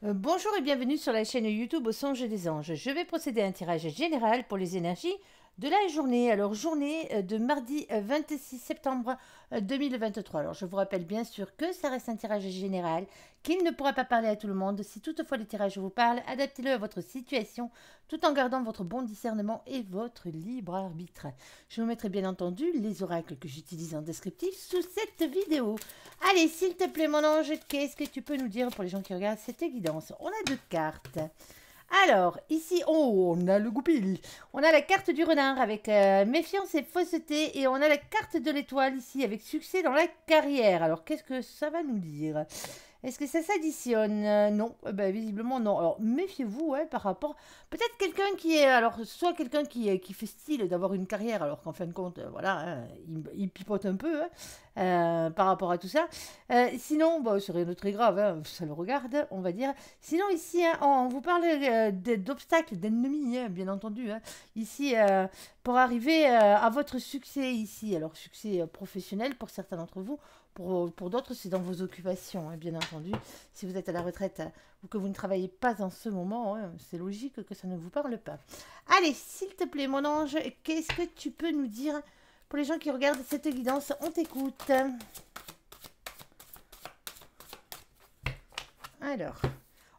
Bonjour et bienvenue sur la chaîne YouTube Au Songe des Anges. Je vais procéder à un tirage général pour les énergies de la journée. Alors, journée de mardi 26 septembre 2023. Alors, je vous rappelle bien sûr que ça reste un tirage général, qu'il ne pourra pas parler à tout le monde. Si toutefois le tirage vous parle, adaptez-le à votre situation tout en gardant votre bon discernement et votre libre arbitre. Je vous mettrai bien entendu les oracles que j'utilise en descriptif sous cette vidéo. Allez, s'il te plaît, mon ange, qu'est-ce que tu peux nous dire pour les gens qui regardent cette guidance? On a deux cartes. Alors, ici, on a le goupil. On a la carte du renard avec méfiance et fausseté. Et on a la carte de l'étoile ici avec succès dans la carrière. Alors, qu'est-ce que ça va nous dire? Est-ce que ça s'additionne? Non, ben, visiblement non. Alors méfiez-vous par rapport. Peut-être quelqu'un qui est. Alors, soit quelqu'un qui fait style d'avoir une carrière, alors qu'en fin de compte, voilà, hein, il pipote un peu par rapport à tout ça. Sinon, bon, ce serait très grave, hein, ça le regarde, on va dire. Sinon, ici, hein, on vous parle d'obstacles, d'ennemis, hein, bien entendu. Hein. Ici, pour arriver à votre succès ici. Alors, succès professionnel pour certains d'entre vous. Pour d'autres, c'est dans vos occupations, hein, bien entendu. Si vous êtes à la retraite ou que vous ne travaillez pas en ce moment, hein, c'est logique que ça ne vous parle pas. Allez, s'il te plaît, mon ange, qu'est-ce que tu peux nous dire pour les gens qui regardent cette guidance? On t'écoute. Alors,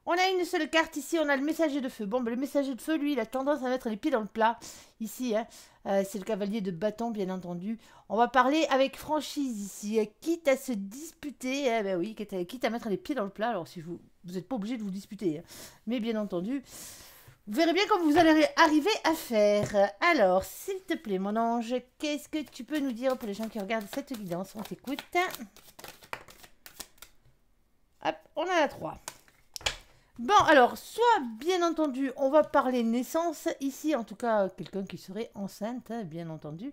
on a une seule carte ici, on a le messager de feu. Bon, ben, le messager de feu, lui, il a tendance à mettre les pieds dans le plat. Ici, hein, c'est le cavalier de bâton, bien entendu. On va parler avec franchise ici. Quitte à se disputer, ben oui, quitte à mettre les pieds dans le plat. Alors, si vous n'êtes pas obligé de vous disputer. Hein. Mais bien entendu, vous verrez bien comment vous allez arriver à faire. Alors, s'il te plaît, mon ange, qu'est-ce que tu peux nous dire pour les gens qui regardent cette guidance? On t'écoute. Hop, on en a trois. Bon, alors, soit, bien entendu, on va parler naissance. Ici, en tout cas, quelqu'un qui serait enceinte, hein, bien entendu.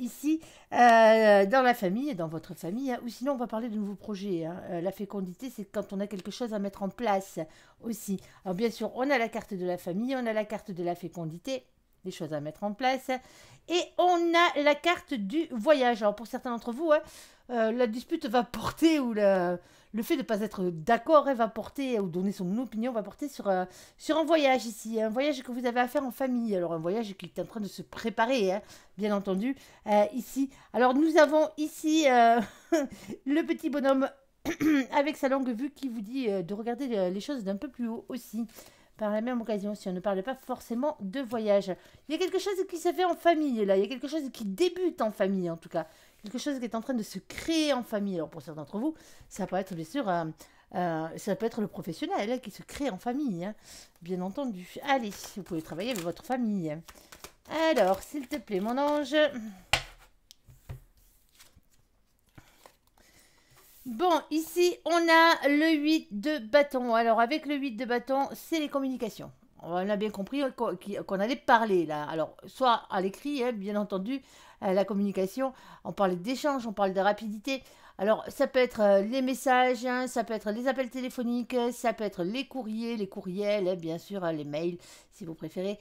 Ici, dans la famille, dans votre famille. Hein, ou sinon, on va parler de nouveaux projets. Hein. La fécondité, c'est quand on a quelque chose à mettre en place aussi. Alors, bien sûr, on a la carte de la famille, on a la carte de la fécondité. Des choses à mettre en place. Et on a la carte du voyage. Alors, pour certains d'entre vous, hein, la dispute va porter ou le fait de ne pas être d'accord va porter, ou donner son opinion, va porter sur un voyage ici, un voyage que vous avez à faire en famille. Alors un voyage qui est en train de se préparer, hein, bien entendu, ici. Alors nous avons ici le petit bonhomme avec sa longue vue qui vous dit de regarder les choses d'un peu plus haut aussi. Par la même occasion, si on ne parle pas forcément de voyage. Il y a quelque chose qui se fait en famille, là. Il y a quelque chose qui débute en famille, en tout cas. Quelque chose qui est en train de se créer en famille. Alors, pour certains d'entre vous, ça peut être, bien sûr, ça peut être le professionnel hein, qui se crée en famille, hein, bien entendu. Allez, vous pouvez travailler avec votre famille. Alors, s'il te plaît, mon ange. Bon, ici, on a le 8 de bâton. Alors, avec le 8 de bâton, c'est les communications. On a bien compris qu'on allait parler, là. Alors, soit à l'écrit, hein, bien entendu, la communication. On parle d'échange, on parle de rapidité. Alors, ça peut être les messages, hein, ça peut être les appels téléphoniques, ça peut être les courriers, les courriels, hein, bien sûr, hein, les mails, si vous préférez.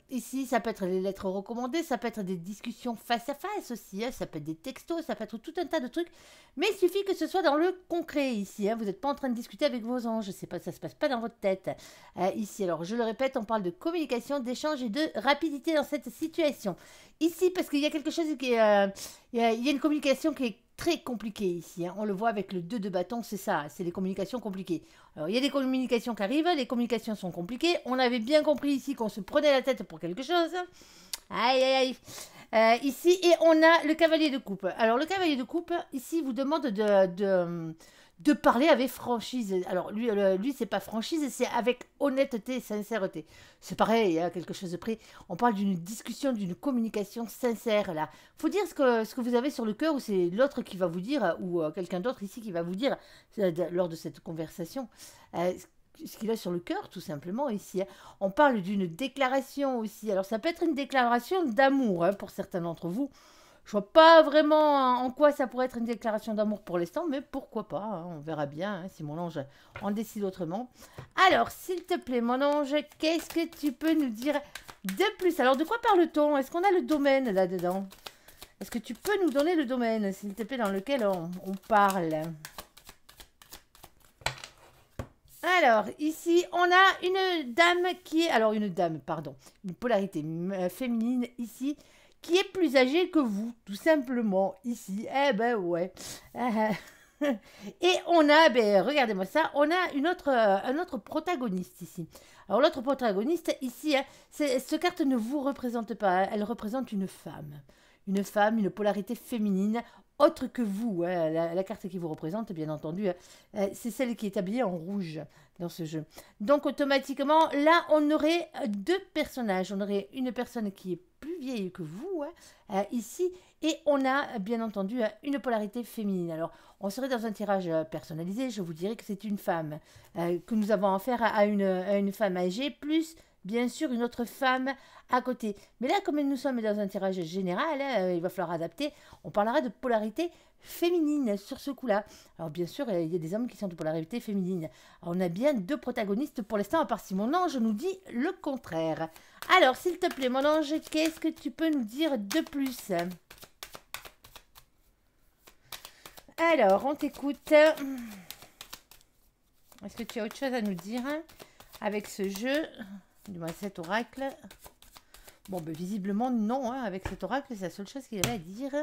Ici, ça peut être les lettres recommandées, ça peut être des discussions face à face aussi, hein, ça peut être des textos, ça peut être tout un tas de trucs. Mais il suffit que ce soit dans le concret ici. Hein. Vous n'êtes pas en train de discuter avec vos anges. C'est pas, ça ne se passe pas dans votre tête. Ici, alors je le répète, on parle de communication, d'échange et de rapidité dans cette situation. Ici, parce qu'il y a quelque chose qui est... il y a une communication qui est très compliquée ici. Hein. On le voit avec le 2 de bâton, c'est ça. C'est les communications compliquées. Alors, il y a des communications qui arrivent. Les communications sont compliquées. On avait bien compris ici qu'on se prenait la tête pour quelque chose. Aïe, aïe, aïe. Ici, et on a le cavalier de coupe. Alors, le cavalier de coupe, ici, vous demande de parler avec franchise. Alors, lui c'est pas franchise, c'est avec honnêteté et sincèreté. C'est pareil, hein, quelque chose de près. On parle d'une discussion, d'une communication sincère, là. Faut dire ce que vous avez sur le cœur, ou c'est l'autre qui va vous dire, ou quelqu'un d'autre ici qui va vous dire, lors de cette conversation. Ce qu'il a sur le cœur, tout simplement, ici. Hein. On parle d'une déclaration aussi. Alors, ça peut être une déclaration d'amour, hein, pour certains d'entre vous. Je vois pas vraiment en quoi ça pourrait être une déclaration d'amour pour l'instant, mais pourquoi pas, hein, on verra bien, hein, si mon ange en décide autrement. Alors, s'il te plaît, mon ange, qu'est-ce que tu peux nous dire de plus? Alors, de quoi parle-t-on? Est-ce qu'on a le domaine là-dedans? Est-ce que tu peux nous donner le domaine, s'il te plaît, dans lequel on parle? Alors, ici, on a une dame qui est... Alors, une dame, pardon. Une polarité féminine ici, qui est plus âgée que vous, tout simplement, ici. Eh ben, ouais. Et on a, ben, regardez-moi ça, on a un autre protagoniste ici. Alors, l'autre protagoniste ici, hein, cette carte ne vous représente pas, hein, elle représente une femme. Une femme, une polarité féminine, autre que vous. Hein, la carte qui vous représente, bien entendu, c'est celle qui est habillée en rouge dans ce jeu. Donc, automatiquement, là, on aurait deux personnages. On aurait une personne qui est plus vieille que vous, hein, ici, et on a, bien entendu, une polarité féminine. Alors, on serait dans un tirage personnalisé, je vous dirais que c'est une femme, que nous avons affaire à une femme âgée, plus bien sûr une autre femme à côté. Mais là, comme nous sommes dans un tirage général, il va falloir adapter, on parlera de polarité féminine sur ce coup-là. Alors bien sûr, il y a des hommes qui sont de polarité féminine. Alors, on a bien deux protagonistes pour l'instant, à part si mon ange nous dit le contraire. Alors, s'il te plaît, mon ange, qu'est-ce que tu peux nous dire de plus ? Alors, on t'écoute. Est-ce que tu as autre chose à nous dire avec ce jeu? Du moins, cet oracle. Bon, ben, visiblement, non. Avec cet oracle, c'est la seule chose qu'il avait à dire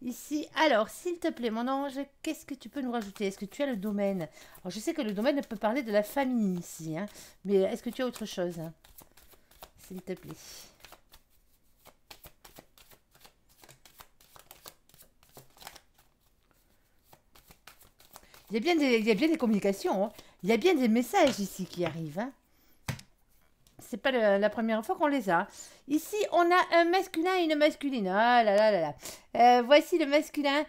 ici. Alors, s'il te plaît, mon ange, qu'est-ce que tu peux nous rajouter? Est-ce que tu as le domaine? Alors, je sais que le domaine peut parler de la famille ici. Mais est-ce que tu as autre chose? S'il te plaît. Il y a bien des communications. Il y a bien des messages ici qui arrivent. C'est pas la première fois qu'on les a. Ici, on a un masculin et une masculine. Ah là là là là. Voici le masculin.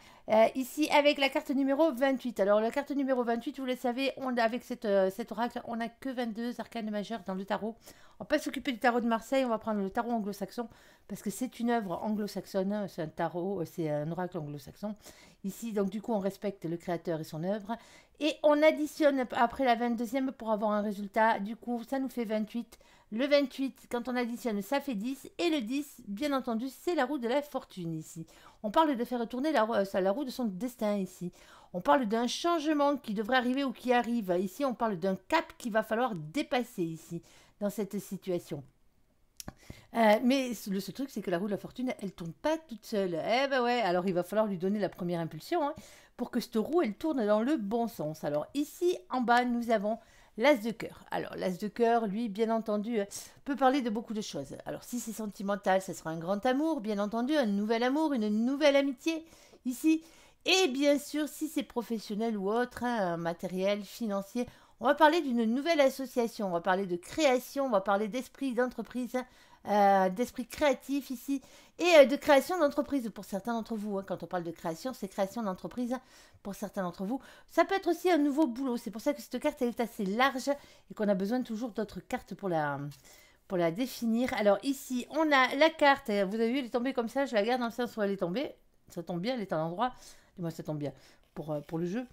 Ici, avec la carte numéro 28. Alors, la carte numéro 28, vous le savez, avec cet oracle, on n'a que 22 arcanes majeures dans le tarot. On va pas s'occuper du tarot de Marseille, on va prendre le tarot anglo-saxon, parce que c'est une œuvre anglo-saxonne, c'est un tarot, c'est un oracle anglo-saxon. Ici, donc, du coup, on respecte le créateur et son œuvre. Et on additionne après la 22e pour avoir un résultat. Du coup, ça nous fait 28. Le 28, quand on additionne, ça fait 10. Et le 10, bien entendu, c'est la roue de la fortune ici. On parle de faire tourner la roue de son destin ici. On parle d'un changement qui devrait arriver ou qui arrive. Ici, on parle d'un cap qu'il va falloir dépasser ici, dans cette situation. Mais ce truc, c'est que la roue de la fortune, elle tourne pas toute seule. Eh ben ouais, alors il va falloir lui donner la première impulsion pour que cette roue, elle tourne dans le bon sens. Alors ici, en bas, nous avons l'as de cœur. Alors l'as de cœur, lui, bien entendu, peut parler de beaucoup de choses. Alors si c'est sentimental, ça sera un grand amour, bien entendu, un nouvel amour, une nouvelle amitié, ici. Et bien sûr, si c'est professionnel ou autre, matériel, financier, on va parler d'une nouvelle association, on va parler de création, on va parler d'esprit d'entreprise, d'esprit créatif ici, et de création d'entreprise pour certains d'entre vous. Quand on parle de création, c'est création d'entreprise pour certains d'entre vous. Ça peut être aussi un nouveau boulot, c'est pour ça que cette carte elle est assez large et qu'on a besoin toujours d'autres cartes pour la définir. Alors ici, on a la carte, vous avez vu, elle est tombée comme ça, je la garde dans le sens où elle est tombée, ça tombe bien, elle est à l'endroit, moi ça tombe bien. Pour le jeu.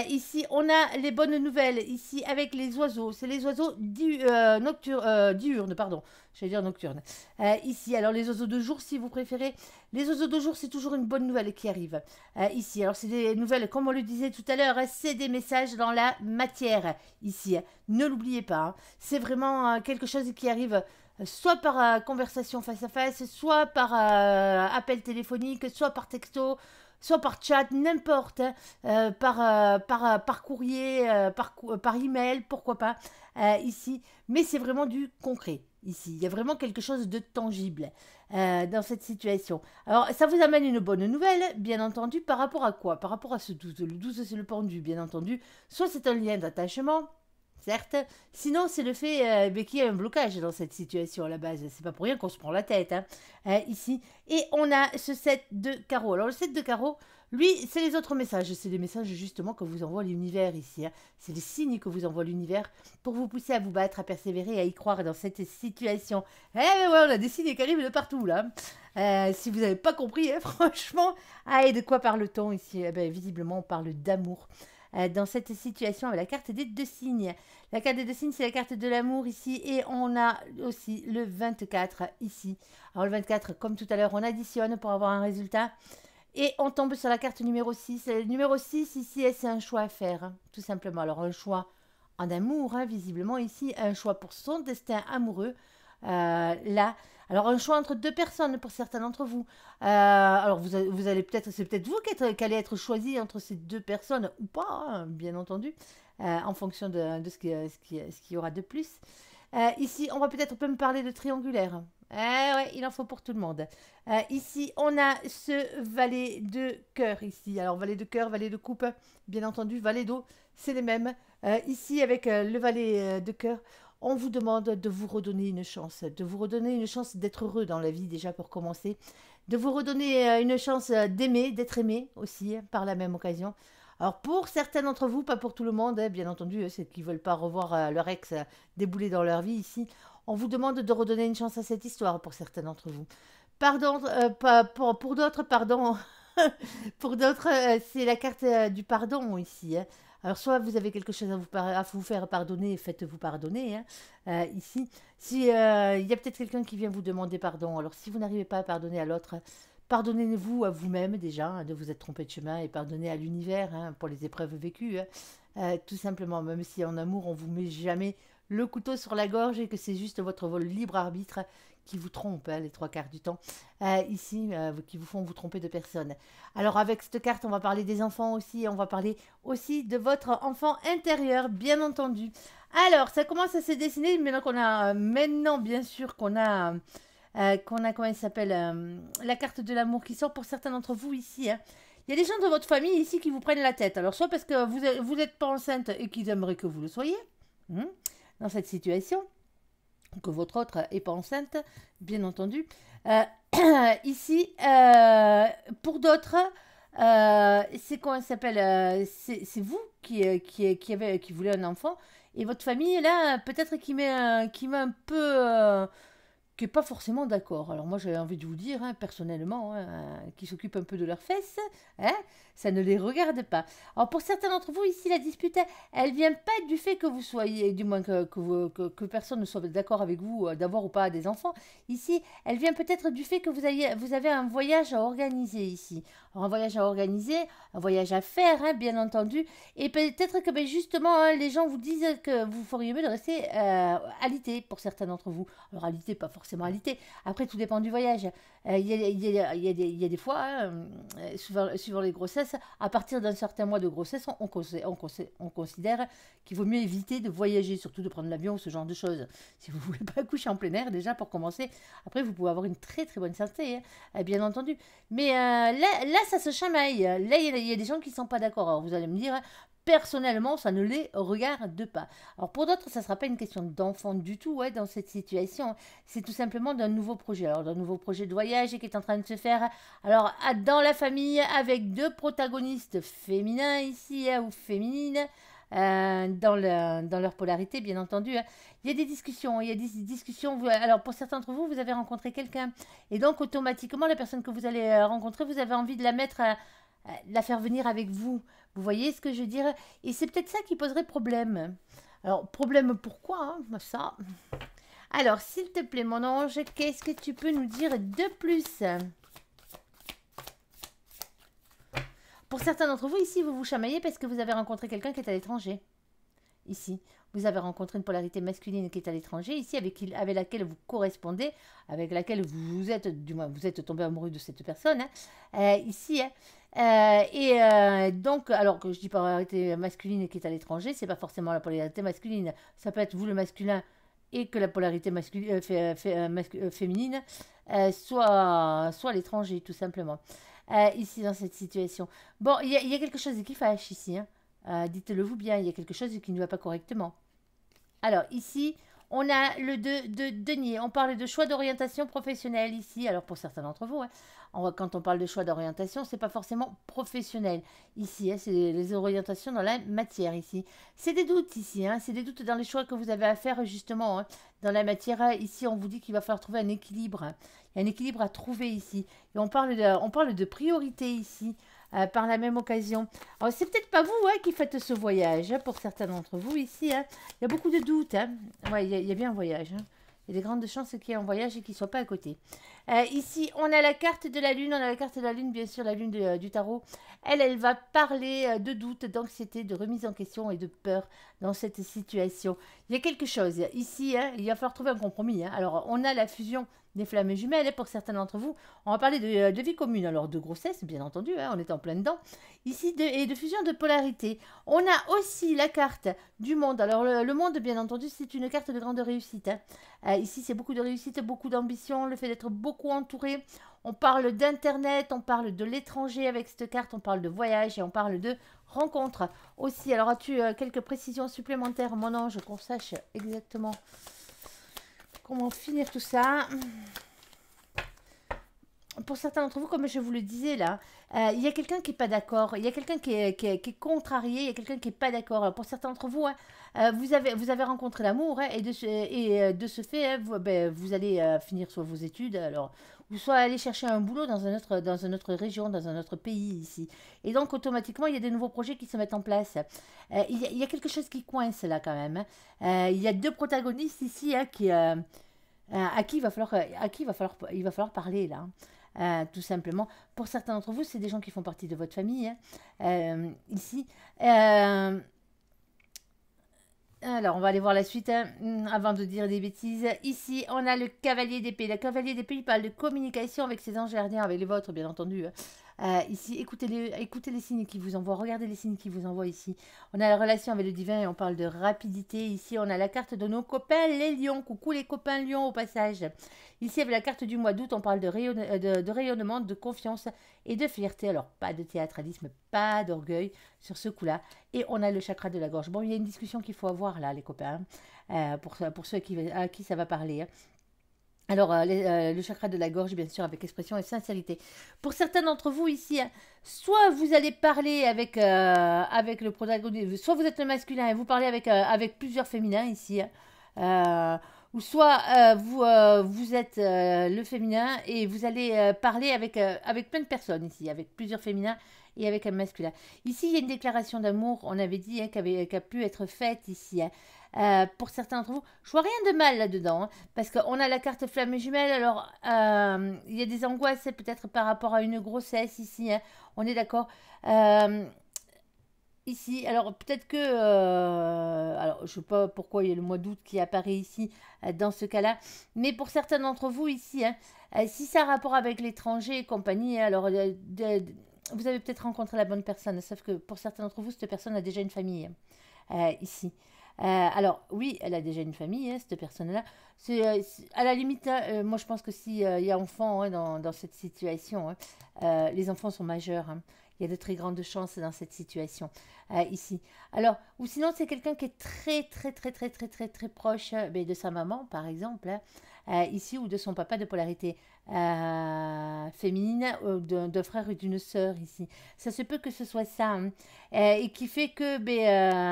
Ici, on a les bonnes nouvelles. Ici, avec les oiseaux. C'est les oiseaux diurnes, pardon. J'allais dire nocturnes. Ici, alors les oiseaux de jour, si vous préférez. Les oiseaux de jour, c'est toujours une bonne nouvelle qui arrive. Ici, alors c'est des nouvelles, comme on le disait tout à l'heure, c'est des messages dans la matière. Ici, ne l'oubliez pas. C'est vraiment quelque chose qui arrive soit par conversation face à face, soit par appel téléphonique, soit par texto, soit par chat, n'importe, par courrier, par email, pourquoi pas, ici. Mais c'est vraiment du concret, ici. Il y a vraiment quelque chose de tangible dans cette situation. Alors, ça vous amène une bonne nouvelle, bien entendu, par rapport à quoi? Par rapport à ce 12. Le 12, c'est le pendu, bien entendu. Soit c'est un lien d'attachement, certes. Sinon, c'est le fait qu'il y a un blocage dans cette situation à la base. C'est pas pour rien qu'on se prend la tête, ici. Et on a ce 7 de carreau. Alors, le 7 de carreau, lui, c'est les autres messages. C'est les messages, justement, que vous envoie l'univers ici. C'est les signes que vous envoie l'univers pour vous pousser à vous battre, à persévérer, à y croire dans cette situation. Eh ouais, on a des signes qui arrivent de partout, là. Si vous n'avez pas compris, franchement. Et de quoi parle-t-on ici? Visiblement, on parle d'amour. Dans cette situation avec la carte des deux signes. La carte des deux signes, c'est la carte de l'amour ici. Et on a aussi le 24 ici. Alors le 24, comme tout à l'heure, on additionne pour avoir un résultat. Et on tombe sur la carte numéro 6. Le numéro 6 ici, c'est un choix à faire, tout simplement. Alors un choix en amour, hein, visiblement ici, un choix pour son destin amoureux. Là, alors un choix entre deux personnes pour certains d'entre vous. Alors vous allez peut-être, c'est peut-être vous qui allez être choisi entre ces deux personnes ou pas, hein, bien entendu, en fonction de ce qu'il y aura de plus. Ici, on va peut-être même parler de triangulaire. Eh ouais, il en faut pour tout le monde. Ici, on a ce valet de cœur ici. Alors, valet de cœur, valet de coupe, bien entendu, valet d'eau, c'est les mêmes. Ici, avec le valet de cœur, on vous demande de vous redonner une chance. De vous redonner une chance d'être heureux dans la vie, déjà pour commencer. De vous redonner une chance d'aimer, d'être aimé aussi, par la même occasion. Alors pour certains d'entre vous, pas pour tout le monde, hein, bien entendu, ceux qui ne veulent pas revoir leur ex débouler dans leur vie ici, on vous demande de redonner une chance à cette histoire pour certains d'entre vous. Pardon, pas, pour d'autres, pardon. Pour d'autres, c'est la carte du pardon ici, hein. Alors soit vous avez quelque chose à vous faire pardonner, faites-vous pardonner, hein, ici. Si il y a peut-être quelqu'un qui vient vous demander pardon, alors si vous n'arrivez pas à pardonner à l'autre, pardonnez-vous à vous-même déjà, hein, de vous être trompé de chemin et pardonnez à l'univers, hein, pour les épreuves vécues, hein. Tout simplement, même si en amour on vous met jamais le couteau sur la gorge et que c'est juste votre libre arbitre qui vous trompe, hein, les trois quarts du temps, ici, qui vous font vous tromper de personne. Alors avec cette carte, on va parler des enfants aussi, on va parler aussi de votre enfant intérieur, bien entendu. Alors, ça commence à se dessiner, maintenant bien sûr comment il s'appelle, la carte de l'amour qui sort pour certains d'entre vous ici, hein. Il y a des gens de votre famille ici qui vous prennent la tête. Alors, soit parce que vous n'êtes pas enceinte et qu'ils aimeraient que vous le soyez, dans cette situation, que votre autre n'est pas enceinte, bien entendu. Ici, pour d'autres, c'est comment ça s'appelle, c'est vous qui voulez un enfant et votre famille là peut-être qui met un peu qui n'est pas forcément d'accord. Alors moi j'ai envie de vous dire, hein, personnellement, hein, qui s'occupent un peu de leurs fesses, hein, ça ne les regarde pas. Alors pour certains d'entre vous ici, la dispute, elle vient pas du fait que vous soyez, du moins que personne ne soit d'accord avec vous d'avoir ou pas des enfants. Ici, elle vient peut-être du fait que vous avez un voyage à organiser ici. Alors, un voyage à organiser, un voyage à faire, hein, bien entendu. Et peut-être que ben, justement, hein, les gens vous disent que vous feriez mieux de rester alité pour certains d'entre vous. Alors alité, pas forcément alité. Après, tout dépend du voyage. Il y a des fois, hein, suivant les grossesses, à partir d'un certain mois de grossesse, on considère qu'il vaut mieux éviter de voyager, surtout de prendre l'avion ou ce genre de choses. Si vous ne voulez pas coucher en plein air, déjà pour commencer, après vous pouvez avoir une très très bonne santé, hein, bien entendu. Mais là, ça se chamaille. Là, il y a des gens qui ne sont pas d'accord. Alors vous allez me dire, personnellement, ça ne les regarde pas. Alors pour d'autres, ça ne sera pas une question d'enfant du tout, ouais, dans cette situation. C'est tout simplement d'un nouveau projet. Alors d'un nouveau projet de voyage qui est en train de se faire. Alors dans la famille, avec deux protagonistes féminins ici, hein, ou féminines. Dans leur polarité, bien entendu, hein. Il y a des discussions, alors pour certains d'entre vous, vous avez rencontré quelqu'un, et donc automatiquement, la personne que vous allez rencontrer, vous avez envie de la faire venir avec vous. Vous voyez ce que je veux dire? Et c'est peut-être ça qui poserait problème. Alors, problème pourquoi, hein, ça? Alors, s'il te plaît, mon ange, qu'est-ce que tu peux nous dire de plus? Pour certains d'entre vous, ici, vous vous chamaillez parce que vous avez rencontré quelqu'un qui est à l'étranger. Ici, vous avez rencontré une polarité masculine qui est à l'étranger, ici, avec laquelle vous correspondez, avec laquelle vous êtes tombé amoureux de cette personne, hein, ici, hein. Donc, alors que je dis polarité masculine qui est à l'étranger, c'est pas forcément la polarité masculine, ça peut être vous le masculin et que la polarité féminine soit à l'étranger, tout simplement. Ici, dans cette situation. Bon, il y a quelque chose qui fâche ici, hein. Dites-le vous bien, il y a quelque chose qui ne va pas correctement. Alors, ici, on a le 2 de denier. On parle de choix d'orientation professionnelle ici. Alors, pour certains d'entre vous, hein, quand on parle de choix d'orientation, c'est pas forcément professionnel ici, hein, c'est les orientations dans la matière ici. C'est des doutes ici, hein, c'est des doutes dans les choix que vous avez à faire justement, hein, dans la matière. Ici, on vous dit qu'il va falloir trouver un équilibre, hein. Il y a un équilibre à trouver ici. Et on parle de priorité ici. Par la même occasion. Alors, c'est peut-être pas vous, hein, qui faites ce voyage, hein, pour certains d'entre vous ici, hein. Il y a beaucoup de doutes, hein. Ouais, il y a bien un voyage, hein. Il y a des grandes chances qu'il y ait un voyage et qu'il ne soit pas à côté. Ici, on a la carte de la lune. On a la carte de la lune, bien sûr, la lune du tarot. Elle va parler de doute, d'anxiété, de remise en question et de peur dans cette situation. Il y a quelque chose. Ici, hein, il va falloir trouver un compromis. Hein. Alors, on a la fusion des flammes jumelles, pour certains d'entre vous. On va parler de vie commune, alors de grossesse, bien entendu, hein, on est en plein dedans. Ici, et de fusion de polarité. On a aussi la carte du monde. Alors, le monde, bien entendu, c'est une carte de grande réussite. Hein. Ici, c'est beaucoup de réussite, beaucoup d'ambition, le fait d'être beaucoup entouré. On parle d'Internet, on parle de l'étranger avec cette carte, on parle de voyage et on parle de rencontres aussi. Alors, as-tu quelques précisions supplémentaires, mon ange, qu'on sache exactement comment finir tout ça? Pour certains d'entre vous, comme je vous le disais là, il y a quelqu'un qui n'est pas d'accord, il y a quelqu'un qui est contrarié, il y a quelqu'un qui n'est pas d'accord. Pour certains d'entre vous, hein, vous avez rencontré l'amour, hein, et de ce fait, hein, vous allez finir soit vos études, alors, ou soit aller chercher un boulot dans une autre région, dans un autre pays ici. Et donc, automatiquement, il y a des nouveaux projets qui se mettent en place. Il y a quelque chose qui coince là quand même. Hein. Il y a deux protagonistes ici, hein, à qui il va falloir parler là. Hein. Tout simplement. Pour certains d'entre vous, c'est des gens qui font partie de votre famille. Hein. Ici. Alors, on va aller voir la suite hein, avant de dire des bêtises. Ici, on a le cavalier d'épée. Le cavalier d'épée, il parle de communication avec ses anges gardiens, avec les vôtres, bien entendu. Ici, écoutez les signes qui vous envoient. Regardez les signes qui vous envoient ici. On a la relation avec le divin et on parle de rapidité. Ici, on a la carte de nos copains, les lions. Coucou les copains lions au passage. Ici, avec la carte du mois d'août, on parle de rayonnement, de confiance et de fierté. Alors, pas de théâtralisme, pas d'orgueil sur ce coup-là. Et on a le chakra de la gorge. Bon, il y a une discussion qu'il faut avoir là, les copains, pour ceux à qui ça va parler. Hein. Alors, le chakra de la gorge, bien sûr, avec expression et sincérité. Pour certains d'entre vous ici, hein, soit vous allez parler avec le protagoniste, soit vous êtes le masculin et vous parlez avec plusieurs féminins ici. Hein. Ou soit vous êtes le féminin et vous allez parler avec plein de personnes ici, avec plusieurs féminins et avec un masculin. Ici, il y a une déclaration d'amour, on avait dit, hein, qui a pu être faite ici. Hein. Pour certains d'entre vous, je vois rien de mal là-dedans, hein, parce qu'on a la carte flamme jumelle, alors il y a des angoisses peut-être par rapport à une grossesse ici, hein, on est d'accord. Ici, alors peut-être que, alors je ne sais pas pourquoi il y a le mois d'août qui apparaît ici dans ce cas-là, mais pour certains d'entre vous ici, hein, si ça a rapport avec l'étranger et compagnie, alors vous avez peut-être rencontré la bonne personne, sauf que pour certains d'entre vous, cette personne a déjà une famille ici. Alors oui, elle a déjà une famille, hein, cette personne-là. À la limite, hein, moi je pense que s'il y a enfant hein, dans cette situation, hein, les enfants sont majeurs. Hein. Il y a de très grandes chances dans cette situation ici. Alors, ou sinon c'est quelqu'un qui est très proche de sa maman, par exemple, hein, ici, ou de son papa de polarité féminine, d'un frère et d'une sœur ici. Ça se peut que ce soit ça, hein, et qui fait que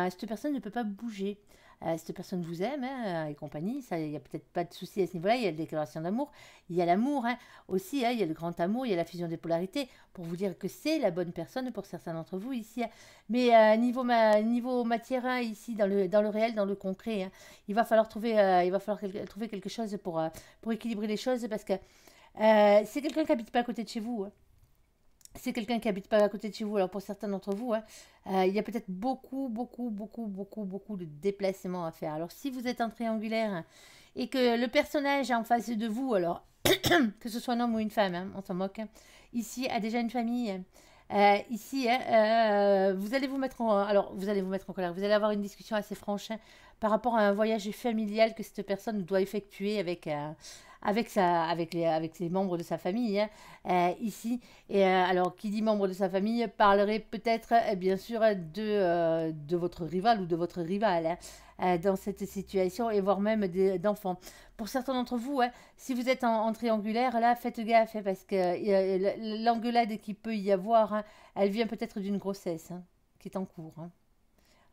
cette personne ne peut pas bouger. Cette personne vous aime hein, et compagnie, il n'y a peut-être pas de souci à ce niveau-là, il y a la déclaration d'amour, il y a l'amour hein, aussi, hein, il y a le grand amour, il y a la fusion des polarités, pour vous dire que c'est la bonne personne pour certains d'entre vous ici. Hein. Mais niveau matière hein, ici, dans le réel, dans le concret, hein, il va falloir trouver quelque chose pour équilibrer les choses, parce que c'est quelqu'un qui n'habite pas à côté de chez vous. Hein. C'est quelqu'un qui habite pas à côté de chez vous. Alors pour certains d'entre vous, hein, il y a peut-être beaucoup de déplacements à faire. Alors si vous êtes en triangulaire hein, et que le personnage en face de vous, alors que ce soit un homme ou une femme, hein, on s'en moque, hein, ici a déjà une famille. Ici, hein, vous allez vous mettre en colère. Vous allez avoir une discussion assez franche hein, par rapport à un voyage familial que cette personne doit effectuer avec les membres de sa famille ici. Et alors, qui dit membre de sa famille parlerait peut-être, bien sûr, de votre rival ou de votre rival dans cette situation, et voire même d'enfants. Pour certains d'entre vous, si vous êtes en triangulaire, là, faites gaffe, parce que l'engueulade qu'il peut y avoir, hein, elle vient peut-être d'une grossesse hein, qui est en cours. Hein.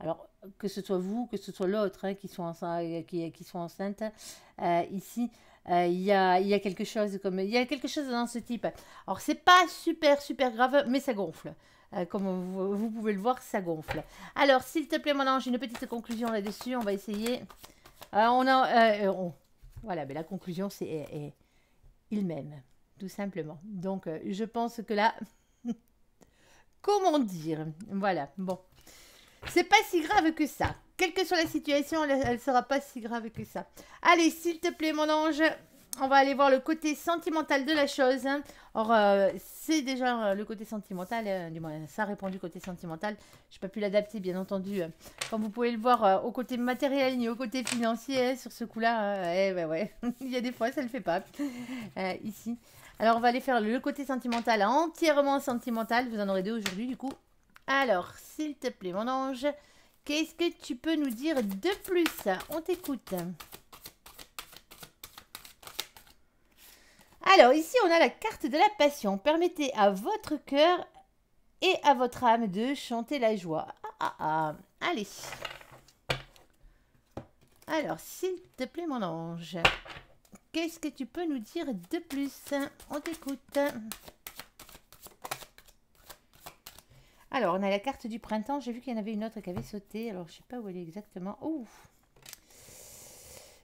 Alors, que ce soit vous, que ce soit l'autre hein, qui sont enceintes, ici, il y a quelque chose dans ce type. Alors, c'est pas super grave, mais ça gonfle. Comme vous pouvez le voir, ça gonfle. Alors, s'il te plaît, mon ange, une petite conclusion là-dessus. On va essayer. Voilà, mais la conclusion, c'est il m'aime, tout simplement. Donc, je pense que là, comment dire? Voilà, bon. C'est pas si grave que ça. Quelle que soit la situation, elle sera pas si grave que ça. Allez, s'il te plaît, mon ange, on va aller voir le côté sentimental de la chose. Or, c'est déjà le côté sentimental, du moins, ça répond du côté sentimental. Je n'ai pas pu l'adapter, bien entendu. Comme vous pouvez le voir, au côté matériel ni au côté financier, sur ce coup-là, ouais. Il y a des fois, ça ne le fait pas. Ici. Alors, on va aller faire le côté sentimental, entièrement sentimental. Vous en aurez deux aujourd'hui, du coup. Alors, s'il te plaît, mon ange, qu'est-ce que tu peux nous dire de plus? On t'écoute. Alors, ici, on a la carte de la passion. Permettez à votre cœur et à votre âme de chanter la joie. Allez. Alors, s'il te plaît, mon ange, qu'est-ce que tu peux nous dire de plus? On t'écoute. Alors, on a la carte du printemps. J'ai vu qu'il y en avait une autre qui avait sauté. Alors, je ne sais pas où elle est exactement. Ouf.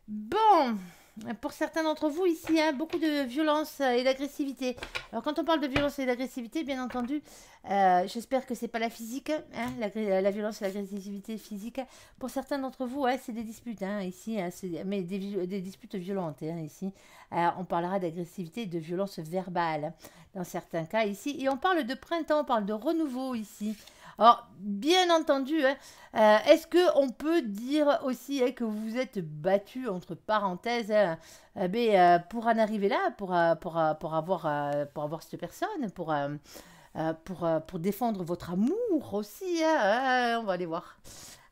Bon, pour certains d'entre vous ici, beaucoup de violence et d'agressivité. Alors, quand on parle de violence et d'agressivité, bien entendu, j'espère que c'est pas la physique, la violence et l'agressivité physique. Pour certains d'entre vous, c'est des disputes ici, mais des disputes violentes ici. On parlera d'agressivité et de violence verbale dans certains cas ici. Et on parle de printemps, on parle de renouveau ici. Alors, bien entendu, est-ce qu'on peut dire aussi que vous vous êtes battu, entre parenthèses, pour en arriver là, pour avoir cette personne, pour défendre votre amour aussi, on va aller voir.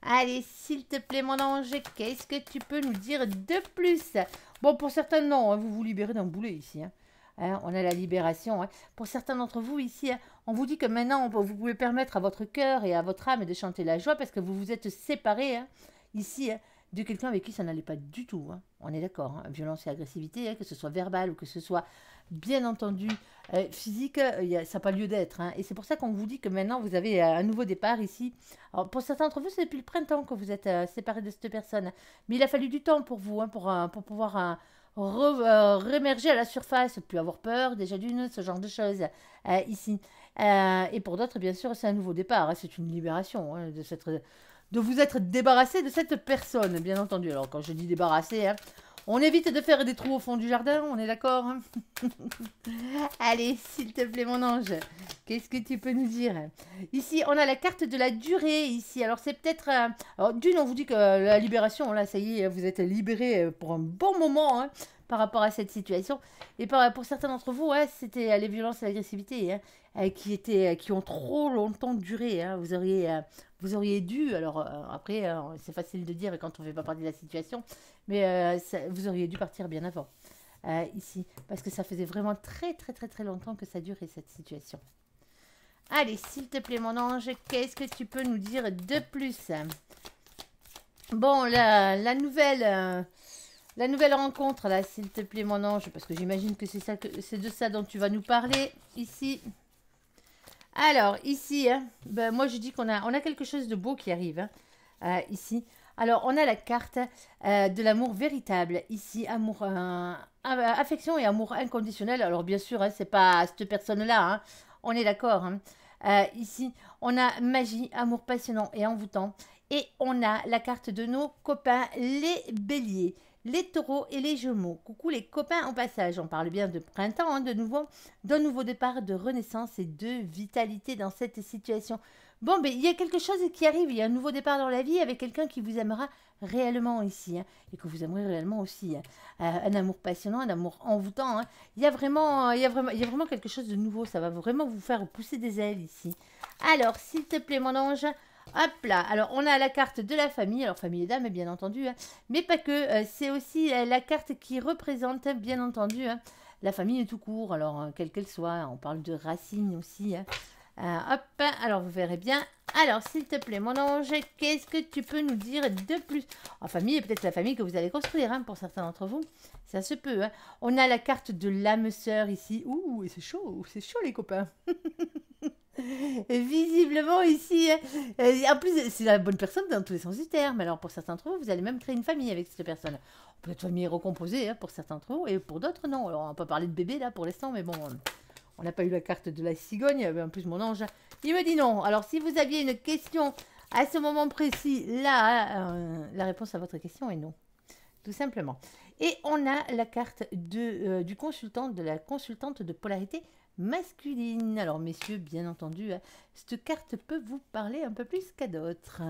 Allez, s'il te plaît, mon ange, qu'est-ce que tu peux nous dire de plus? Bon, pour certains, non, vous vous libérez d'un boulet ici, on a la libération. Pour certains d'entre vous ici, on vous dit que maintenant, vous pouvez permettre à votre cœur et à votre âme de chanter la joie parce que vous vous êtes séparés ici de quelqu'un avec qui ça n'allait pas du tout. On est d'accord, violence et agressivité, que ce soit verbal ou que ce soit bien entendu physique, ça n'a pas lieu d'être. Et c'est pour ça qu'on vous dit que maintenant, vous avez un nouveau départ ici. Alors, pour certains d'entre vous, c'est depuis le printemps que vous êtes séparés de cette personne. Mais il a fallu du temps pour vous, pour pouvoir... rémerger à la surface, plus avoir peur déjà d'une, ce genre de choses ici. Et pour d'autres, bien sûr, c'est un nouveau départ, c'est une libération de vous être débarrassé de cette personne, bien entendu. Alors quand je dis débarrassé, on évite de faire des trous au fond du jardin, on est d'accord? Allez, s'il te plaît, mon ange, qu'est-ce que tu peux nous dire? Ici, on a la carte de la durée, ici. Alors, c'est peut-être... alors, d'une, on vous dit que la libération, là, ça y est, vous êtes libéré pour un bon moment, par rapport à cette situation. Et pour certains d'entre vous, c'était les violences et l'agressivité qui ont trop longtemps duré. Vous auriez dû, alors après, c'est facile de dire quand on ne fait pas partie de la situation, mais vous auriez dû partir bien avant, ici, parce que ça faisait vraiment très, très, très, très longtemps que ça durait, cette situation. Allez, s'il te plaît, mon ange, qu'est-ce que tu peux nous dire de plus? Bon, la nouvelle rencontre, là, s'il te plaît, mon ange, parce que j'imagine que c'est de ça dont tu vas nous parler, ici. Alors, ici, moi, je dis qu'on a quelque chose de beau qui arrive, ici. Alors, on a la carte de l'amour véritable, ici, amour, affection et amour inconditionnel. Alors, bien sûr, c'est pas cette personne-là, on est d'accord. Ici, on a magie, amour passionnant et envoûtant. Et on a la carte de nos copains, les béliers, les taureaux et les gémeaux. Coucou les copains en passage. On parle bien de printemps, de nouveau, d'un nouveau départ, de renaissance et de vitalité dans cette situation. Bon, il y a quelque chose qui arrive. Il y a un nouveau départ dans la vie avec quelqu'un qui vous aimera réellement ici. Et que vous aimerez réellement aussi. Un amour passionnant, un amour envoûtant. Il y a vraiment quelque chose de nouveau. Ça va vraiment vous faire pousser des ailes ici. Alors, s'il te plaît, mon ange... Hop là, alors on a la carte de la famille, alors famille et dames bien entendu, mais pas que, c'est aussi la carte qui représente bien entendu la famille tout court, alors quelle qu'elle soit, on parle de racines aussi. Hop, alors vous verrez bien. Alors s'il te plaît mon ange, qu'est-ce que tu peux nous dire de plus? En famille, peut-être la famille que vous allez construire pour certains d'entre vous, ça se peut. On a la carte de l'âme sœur ici, ouh c'est chaud les copains. Visiblement ici, en plus c'est la bonne personne dans tous les sens du terme. Alors pour certains d'entre vous, vous allez même créer une famille avec cette personne. Peut-être famille recomposée pour certains d'entre vous et pour d'autres non. Alors on va pas parler de bébé là pour l'instant, mais bon, on n'a pas eu la carte de la cigogne. En plus mon ange, il me dit non. Alors si vous aviez une question à ce moment précis, là, la réponse à votre question est non. Tout simplement. Et on a la carte du consultant, de la consultante de polarité masculine. Alors, messieurs, bien entendu, cette carte peut vous parler un peu plus qu'à d'autres.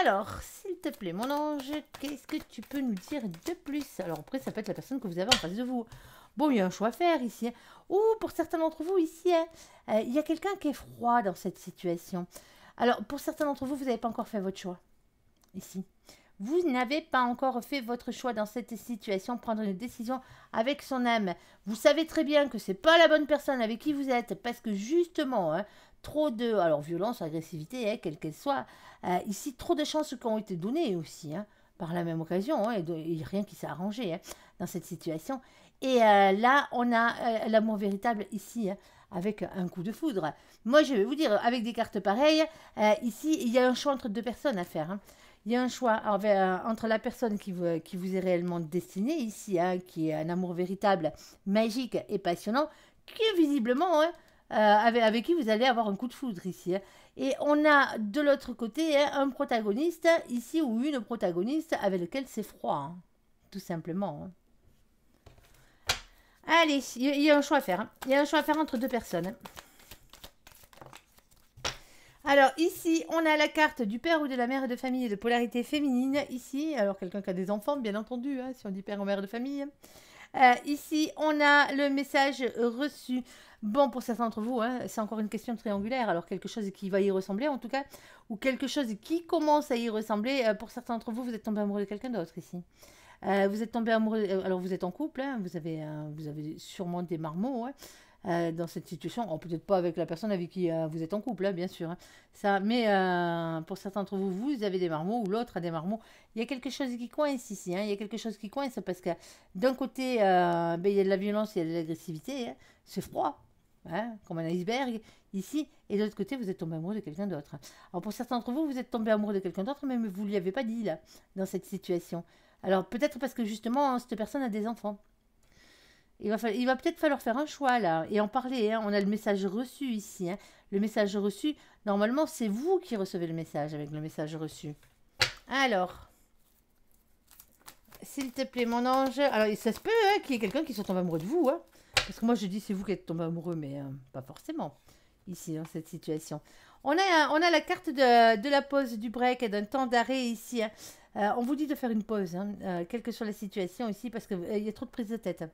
Alors, s'il te plaît, mon ange, qu'est-ce que tu peux nous dire de plus? Alors, après, ça peut être la personne que vous avez en face de vous. Bon, il y a un choix à faire ici. Ou pour certains d'entre vous ici, il y a quelqu'un qui est froid dans cette situation. Alors, pour certains d'entre vous, vous n'avez pas encore fait votre choix. Ici. Vous n'avez pas encore fait votre choix dans cette situation, prendre une décision avec son âme. Vous savez très bien que c'est pas la bonne personne avec qui vous êtes, parce que justement, trop de, alors violence, agressivité, quelle qu'elle soit, ici trop de chances qui ont été données aussi, par la même occasion, et rien qui s'est arrangé dans cette situation. Et là, on a l'amour véritable ici, avec un coup de foudre. Moi, je vais vous dire, avec des cartes pareilles, ici, il y a un choix entre deux personnes à faire. Il y a un choix entre la personne qui vous est réellement destinée ici, qui est un amour véritable, magique et passionnant, qui est visiblement avec qui vous allez avoir un coup de foudre ici. Et on a de l'autre côté un protagoniste ici ou une protagoniste avec lequel c'est froid, tout simplement. Allez, il y a un choix à faire. Il y a un choix à faire entre deux personnes. Alors ici, on a la carte du père ou de la mère de famille de polarité féminine. Ici, alors quelqu'un qui a des enfants, bien entendu, si on dit père ou mère de famille. Ici, on a le message reçu. Bon, pour certains d'entre vous, c'est encore une question triangulaire. Alors quelque chose qui va y ressembler en tout cas, ou quelque chose qui commence à y ressembler. Pour certains d'entre vous, vous êtes tombé amoureux de quelqu'un d'autre ici. Vous êtes tombé amoureux, alors vous êtes en couple, vous avez sûrement des marmots, dans cette situation, peut-être pas avec la personne avec qui vous êtes en couple, bien sûr, ça, mais pour certains d'entre vous, vous avez des marmots ou l'autre a des marmots. Il y a quelque chose qui coince ici, il y a quelque chose qui coince parce que d'un côté, il y a de la violence, il y a de l'agressivité, c'est froid, comme un iceberg ici, et de l'autre côté, vous êtes tombé amoureux de quelqu'un d'autre. Alors pour certains d'entre vous, vous êtes tombé amoureux de quelqu'un d'autre, mais vous ne lui avez pas dit là, dans cette situation. Alors peut-être parce que justement, cette personne a des enfants. Il va peut-être falloir faire un choix là et en parler. On a le message reçu ici. Le message reçu, normalement, c'est vous qui recevez le message avec le message reçu. Alors, s'il te plaît, mon ange. Alors, ça se peut qu'il y ait quelqu'un qui soit tombé amoureux de vous. Parce que moi, je dis c'est vous qui êtes tombé amoureux, mais pas forcément ici, dans cette situation. On a la carte de la pause, du break et d'un temps d'arrêt ici. On vous dit de faire une pause, quelle que soit la situation ici, parce qu'il y a trop de prise de tête.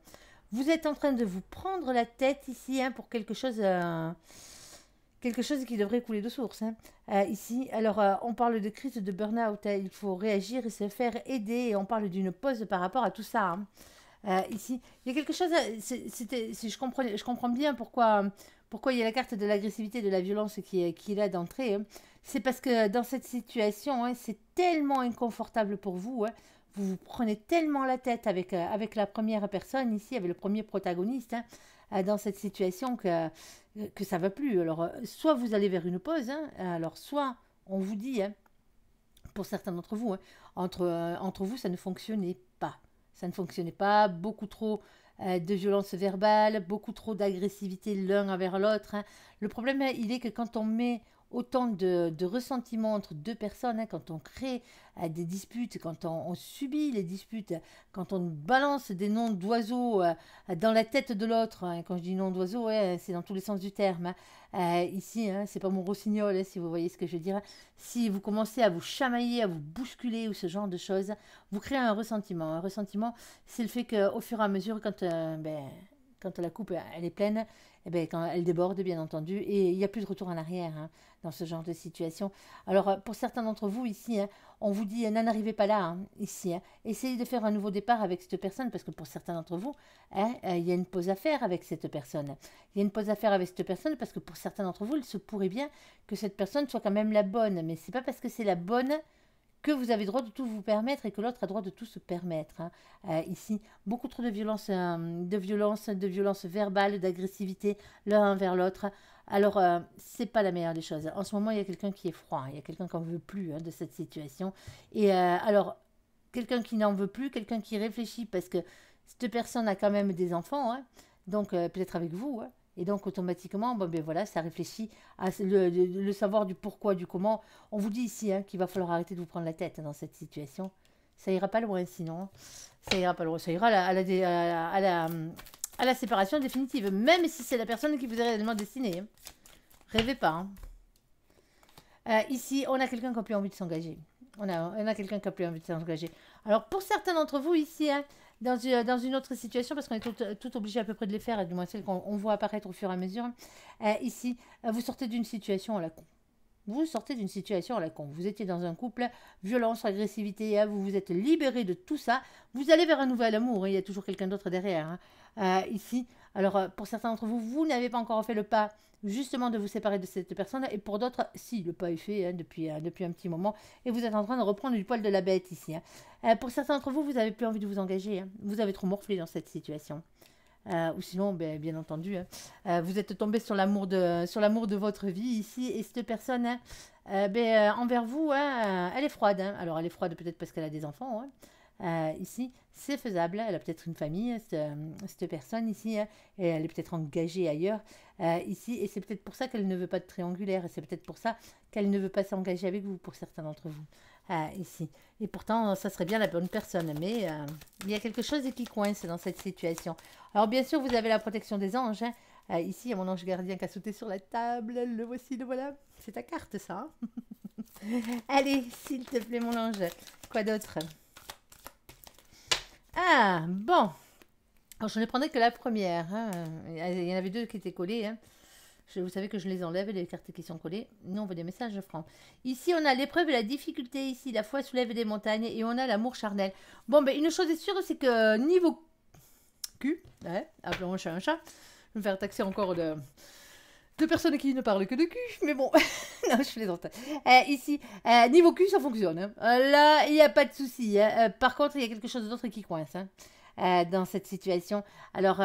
Vous êtes en train de vous prendre la tête ici pour quelque chose qui devrait couler de source. Ici, alors on parle de crise de burn-out. Il faut réagir et se faire aider. Et on parle d'une pause par rapport à tout ça. Ici, il y a quelque chose. Je comprends bien pourquoi il y a la carte de l'agressivité, de la violence qui est là d'entrée. C'est parce que dans cette situation, c'est tellement inconfortable pour vous. Vous vous prenez tellement la tête avec la première personne ici, avec le premier protagoniste, dans cette situation que ça ne va plus. Alors, soit vous allez vers une pause, alors soit on vous dit, pour certains d'entre vous, entre vous, ça ne fonctionnait pas. Ça ne fonctionnait pas, beaucoup trop de violence verbale, beaucoup trop d'agressivité l'un envers l'autre. Le problème, il est que quand on met autant de ressentiments entre deux personnes, quand on crée des disputes, quand on subit les disputes, quand on balance des noms d'oiseaux dans la tête de l'autre. Quand je dis nom d'oiseau, c'est dans tous les sens du terme. Ici, c'est pas mon rossignol, si vous voyez ce que je veux dire. Si vous commencez à vous chamailler, à vous bousculer ou ce genre de choses, vous créez un ressentiment. Un ressentiment, c'est le fait qu'au fur et à mesure, quand la coupe elle est pleine, quand elle déborde, bien entendu, et il n'y a plus de retour en arrière dans ce genre de situation. Alors, pour certains d'entre vous ici, on vous dit, n'en arrivez pas là, ici. Essayez de faire un nouveau départ avec cette personne, parce que pour certains d'entre vous, il y a une pause à faire avec cette personne. Il y a une pause à faire avec cette personne, parce que pour certains d'entre vous, il se pourrait bien que cette personne soit quand même la bonne, mais c'est pas parce que c'est la bonne que vous avez le droit de tout vous permettre et que l'autre a le droit de tout se permettre. Ici, beaucoup trop de violence verbale, d'agressivité l'un envers l'autre. Alors, c'est pas la meilleure des choses. En ce moment, il y a quelqu'un qui est froid, hein. Il y a quelqu'un qui n'en veut plus hein, de cette situation. Et alors, quelqu'un qui n'en veut plus, quelqu'un qui réfléchit parce que cette personne a quand même des enfants, hein, donc peut-être avec vous, hein. Et donc automatiquement, bon, ben voilà, ça réfléchit à le savoir du pourquoi, du comment. On vous dit ici hein, qu'il va falloir arrêter de vous prendre la tête hein, dans cette situation. Ça ira pas loin sinon. Ça ira pas loin. Ça ira à la séparation définitive, même si c'est la personne qui vous est réellement destinée. Hein. Rêvez pas. Hein. Ici, on a quelqu'un qui n'a plus envie de s'engager. On a quelqu'un qui n'a plus envie de s'engager. Alors, pour certains d'entre vous ici, hein, dans une autre situation, parce qu'on est tout obligé à peu près de les faire, et du moins celles qu'on voit apparaître au fur et à mesure, ici, vous sortez d'une situation à la con. Vous sortez d'une situation à la con. Vous étiez dans un couple, violence, agressivité, hein, vous vous êtes libéré de tout ça. Vous allez vers un nouvel amour. Hein, il y a toujours quelqu'un d'autre derrière. Hein, ici, alors pour certains d'entre vous, vous n'avez pas encore fait le pas justement de vous séparer de cette personne. Et pour d'autres, si, le pas est fait hein, depuis un petit moment. Et vous êtes en train de reprendre du poil de la bête ici. Hein. Pour certains d'entre vous, vous n'avez plus envie de vous engager. Hein. Vous avez trop morflé dans cette situation. Ou sinon, bien entendu, hein, vous êtes tombé sur l'amour de votre vie ici, et cette personne, hein, envers vous, hein, elle est froide. Hein. Alors, elle est froide peut-être parce qu'elle a des enfants. Hein. Ici, c'est faisable. Elle a peut-être une famille, cette personne ici, hein, et elle est peut-être engagée ailleurs. Ici, et c'est peut-être pour ça qu'elle ne veut pas de triangulaire, et c'est peut-être pour ça qu'elle ne veut pas s'engager avec vous, pour certains d'entre vous. Ici. Et pourtant, ça serait bien la bonne personne, mais il y a quelque chose qui coince dans cette situation. Alors, bien sûr, vous avez la protection des anges. Hein. Ici, il y a mon ange gardien qui a sauté sur la table. Le voici, le voilà. C'est ta carte, ça. Hein. Allez, s'il te plaît, mon ange. Quoi d'autre? Ah, bon. Alors, je ne prenais que la première. Hein. Il y en avait deux qui étaient collées. Hein. Vous savez que je les enlève, les cartes qui sont collées. Nous, on veut des messages francs. Ici, on a l'épreuve et la difficulté. Ici, la foi soulève des montagnes. Et on a l'amour charnel. Bon, une chose est sûre, c'est que niveau cul, ouais, appelons un chat un chat. Je vais me faire taxer encore de personnes qui ne parlent que de cul. Mais bon, non, je plaisante. Ici, niveau cul, ça fonctionne. Hein. Là, il n'y a pas de souci. Hein. Par contre, il y a quelque chose d'autre qui coince. Hein. Dans cette situation. Alors,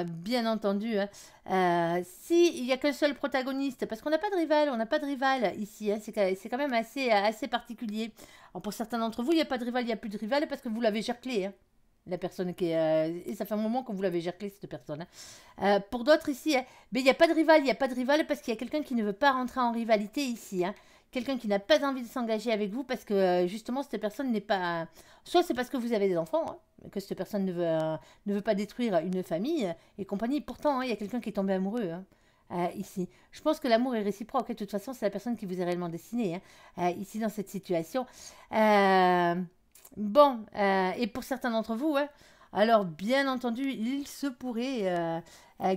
bien entendu, hein, s'il n'y a qu'un seul protagoniste, parce qu'on n'a pas de rival, on n'a pas de rival ici, hein, c'est quand même assez particulier. Alors, pour certains d'entre vous, il n'y a pas de rival, il n'y a plus de rival parce que vous l'avez gerclé, hein, la personne qui est... et ça fait un moment que vous l'avez gerclé, cette personne. Hein. Pour d'autres ici, hein, mais il n'y a pas de rival, il n'y a pas de rival parce qu'il y a quelqu'un qui ne veut pas rentrer en rivalité ici, hein. Quelqu'un qui n'a pas envie de s'engager avec vous parce que justement cette personne n'est pas... Soit c'est parce que vous avez des enfants, hein, que cette personne ne veut pas détruire une famille et compagnie. Pourtant, hein, il y a quelqu'un qui est tombé amoureux hein, ici. Je pense que l'amour est réciproque. De toute façon, c'est la personne qui vous est réellement destinée hein, ici dans cette situation. Bon, et pour certains d'entre vous, hein, alors bien entendu, il se pourrait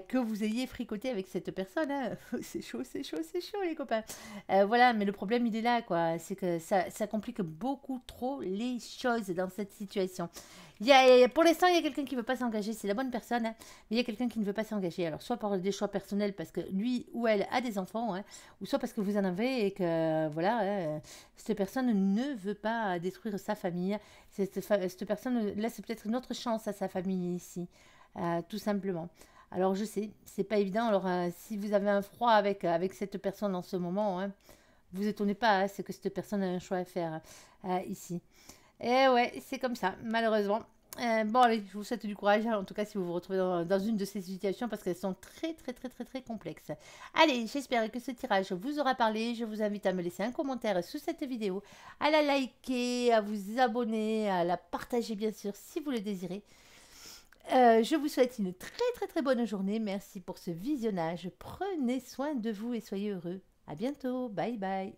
que vous ayez fricoté avec cette personne. Hein. C'est chaud, c'est chaud, c'est chaud les copains. Voilà, mais le problème il est là, quoi. C'est que ça complique beaucoup trop les choses dans cette situation. Pour l'instant, il y a quelqu'un qui ne veut pas s'engager, c'est la bonne personne, hein, mais il y a quelqu'un qui ne veut pas s'engager. Alors, soit par des choix personnels parce que lui ou elle a des enfants, hein, ou soit parce que vous en avez et que, voilà, cette personne ne veut pas détruire sa famille. Cette personne laisse peut-être une autre chance à sa famille ici, tout simplement. Alors, je sais, c'est pas évident. Alors, si vous avez un froid avec cette personne en ce moment, hein, vous étonnez pas, hein, c'est que cette personne a un choix à faire ici. Et ouais, c'est comme ça, malheureusement. Bon, allez, je vous souhaite du courage, hein, en tout cas, si vous vous retrouvez dans une de ces situations, parce qu'elles sont très, très, très, très, très complexes. Allez, j'espère que ce tirage vous aura parlé. Je vous invite à me laisser un commentaire sous cette vidéo, à la liker, à vous abonner, à la partager, bien sûr, si vous le désirez. Je vous souhaite une très, très, très bonne journée. Merci pour ce visionnage. Prenez soin de vous et soyez heureux. À bientôt. Bye, bye.